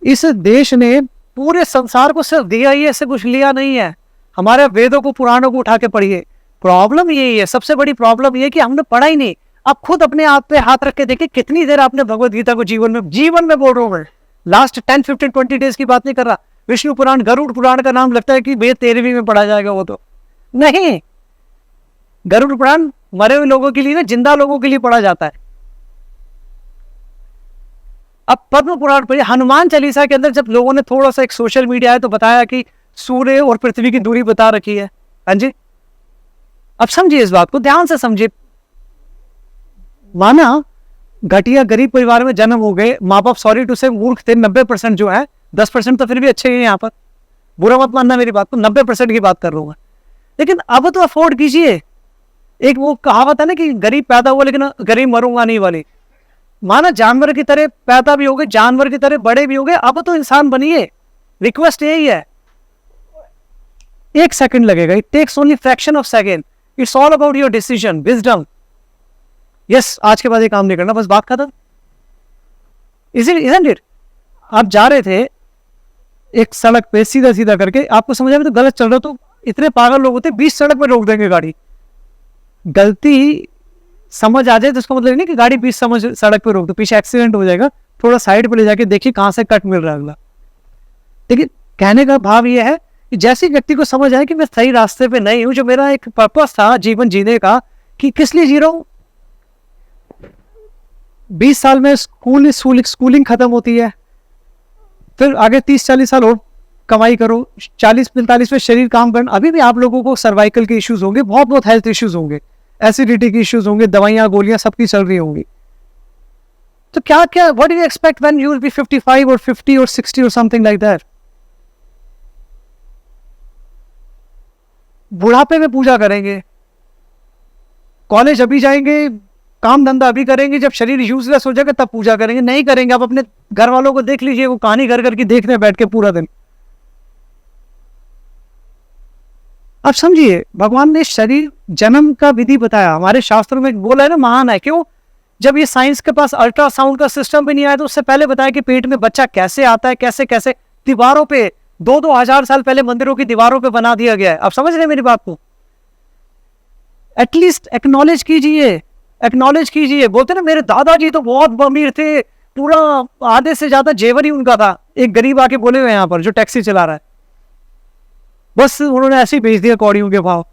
इस देश ने पूरे संसार को सिर्फ दिया ही है, ऐसे कुछ लिया नहीं है। हमारे वेदों को पुराणों को उठा के पढ़िए, प्रॉब्लम यही है, सबसे बड़ी प्रॉब्लम ये है कि हमने पढ़ा ही नहीं। आप खुद अपने आप पे हाथ रख के देखिए कितनी देर आपने भगवत गीता को जीवन में बोल रहा हूँ मैं, लास्ट 10, 15, 20 डेज की बात नहीं कर रहा। विष्णु पुराण, गरुड़ पुराण का नाम लगता है कि वेद 13वीं में पढ़ा जाएगा, वो तो नहीं। गरुड़ पुराण मरे हुए लोगों के लिए ना, जिंदा लोगों के लिए पढ़ा जाता है। अब पद्म पुराण पढ़िए। हनुमान चालीसा के अंदर जब लोगों ने थोड़ा सा एक सोशल मीडिया है तो बताया कि सूर्य और पृथ्वी की दूरी बता रखी है। हाँ जी, अब समझिए इस बात को, ध्यान से समझिए। माना घटिया गरीब परिवार में जन्म हो गए, माँ बाप सॉरी टू से मूर्ख थे, 90% जो है, 10% तो फिर भी अच्छे हैं यहाँ पर, बुरा मत मानना मेरी बात को, 90% की बात कर रहा हूँ मैं। लेकिन अब तो अफोर्ड कीजिए। एक वो कहावत है ना कि गरीब पैदा हुआ लेकिन गरीब मरूंगा नहीं वाली। माना जानवर की तरह पैदा भी हो गए, जानवर की तरह बड़े भी हो गए, अब तो इंसान बनिए। रिक्वेस्ट यही है, 1 सेकंड लगेगा, it takes only fraction of second, it's all about your decision, wisdom. Yes, आज के बाद ये काम नहीं करना, बस बात खत्म। Isn't it? आप जा रहे थे एक सड़क पे सीधा सीधा करके, आपको समझ में तो गलत चल रहा, तो इतने पागल लोग होते 20 सड़क पे रोक देंगे गाड़ी। गलती समझ आ जाए तो उसका मतलब नहीं कि गाड़ी 20 सड़क पे रोक दो, पीछे एक्सीडेंट हो जाएगा, थोड़ा साइड पे ले जाके देखिए कहां से कट मिल रहा है अगला। लेकिन कहने का भाव यह है कि जैसे व्यक्ति को समझ आए कि मैं सही रास्ते पे नहीं हूं, जो मेरा एक पर्पस था जीवन जीने का कि किस लिए जी रहा हूं। 20 साल में स्कूलिंग खत्म होती है, फिर आगे 30-40 साल और कमाई करो, 40-45 में शरीर काम करना। अभी भी आप लोगों को सर्वाइकल के इश्यूज होंगे, बहुत हेल्थ इश्यूज होंगे, एसिडिटी की इश्यूज होंगे, दवाइयां गोलियां सबकी चल रही होंगी। तो क्या क्या what do you expect when you will be 55 और 50 और 60 और समथिंग लाइक दैट? बुढ़ापे में पूजा करेंगे, कॉलेज अभी जाएंगे, काम धंधा अभी करेंगे, जब शरीर यूजलेस हो जाएगा तब पूजा करेंगे। नहीं करेंगे। आप अपने घर वालों को देख लीजिए, वो कहानी घर घर की देखने बैठ के पूरा दिन। अब समझिए, भगवान ने शरीर जन्म का विधि बताया, हमारे शास्त्रों में बोला है ना, महान है। क्यों? जब ये साइंस के पास अल्ट्रासाउंड का सिस्टम भी नहीं आया तो उससे पहले बताया कि पेट में बच्चा कैसे आता है, कैसे कैसे। दीवारों पे 2-2 हजार साल पहले मंदिरों की दीवारों पे बना दिया गया है। आप समझ रहे हैं मेरी बात को? एटलीस्ट एक्नॉलेज कीजिए, एक्नॉलेज कीजिए। बोलते ना मेरे दादाजी तो बहुत अमीर थे, पूरा आधे से ज्यादा जेवर ही उनका था। एक गरीब आके बोले हुए यहाँ पर जो टैक्सी चला रहा है, बस उन्होंने ऐसे ही भेज दिया कौड़ियों के भाव,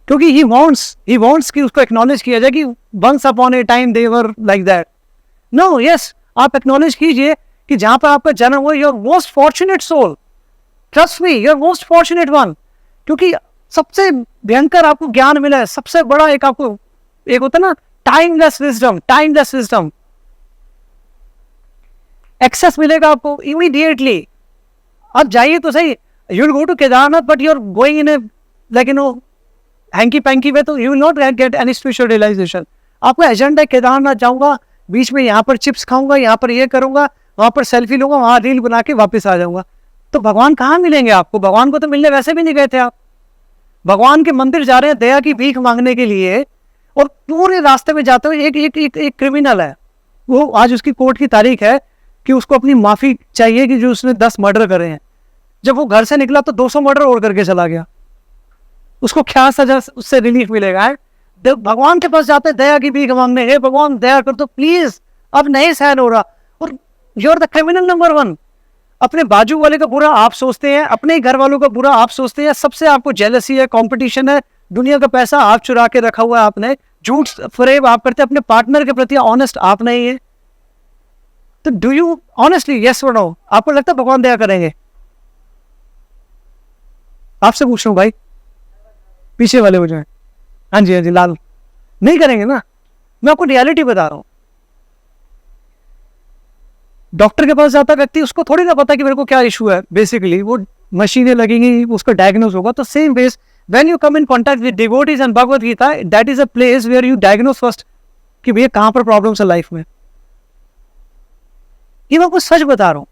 क्योंकि ही वांट्स कि उसको एक्नॉलेज किया जाए कि once upon a time they were like that. No, yes, आप एक्नॉलेज कीजिए कि जहां पर आपका जन्म हुआ, your most fortunate soul, trust me, your most fortunate one. क्योंकि सबसे भयंकर आपको ज्ञान मिला है, सबसे बड़ा एक आपको एक होता है ना टाइमलेस विजडम, एक्सेस मिलेगा आपको इमीडिएटली। आप जाइए तो सही, you will go to Kedarnath but you are going in a like hanky panky way, तो you will not get any spiritual realisation. आपका एजेंडा है केदारनाथ जाऊंगा, बीच में यहाँ पर चिप्स खाऊंगा, यहाँ पर ये करूंगा, वहां पर सेल्फी लूंगा, वहां रील बना के वापस आ जाऊंगा। तो भगवान कहाँ मिलेंगे आपको? भगवान को तो मिलने वैसे भी नहीं गए थे आप। भगवान के मंदिर जा रहे हैं दया की भीख मांगने के लिए, और पूरे रास्ते में जाते हुए एक क्रिमिनल है, वो आज उसकी कोर्ट की तारीख है कि उसको अपनी माफी चाहिए कि जो उसने 10 मर्डर करे हैं। जब वो घर से निकला तो 200 मर्डर और करके चला गया। उसको क्या सजा उससे रिलीफ मिलेगा? भगवान के पास जाते दया की भीख मांगने, हे भगवान दया कर दो प्लीज, अब नहीं सहन हो रहा। और you are the criminal number 1। अपने बाजू वाले का बुरा आप सोचते हैं, अपने घर वालों का बुरा आप सोचते हैं, सबसे आपको जेलसी है, कंपटीशन है, दुनिया का पैसा आप चुरा के रखा हुआ है आपने, झूठ फरेब आप करते हैं, अपने पार्टनर के प्रति ऑनेस्ट आप नहीं है। तो डू यू ऑनेस्टली यस और नो, आपको लगता है भगवान दया करेंगे? आपसे पूछ रहा हूं भाई, पीछे वाले हो जाए। हाँ जी, हाँ जी, लाल नहीं करेंगे ना। मैं आपको रियलिटी बता रहा हूं। डॉक्टर के पास जाता व्यक्ति, उसको थोड़ी ना पता कि मेरे को क्या इशू है। बेसिकली वो मशीनें लगेंगी, उसका डायग्नोज होगा। तो same ways when you come in contact with devotees and Bhagavad Gita, that is a place where you diagnose first कि भैया कहां पर प्रॉब्लम्स है लाइफ में। ये मैं आपको सच बता रहा हूं।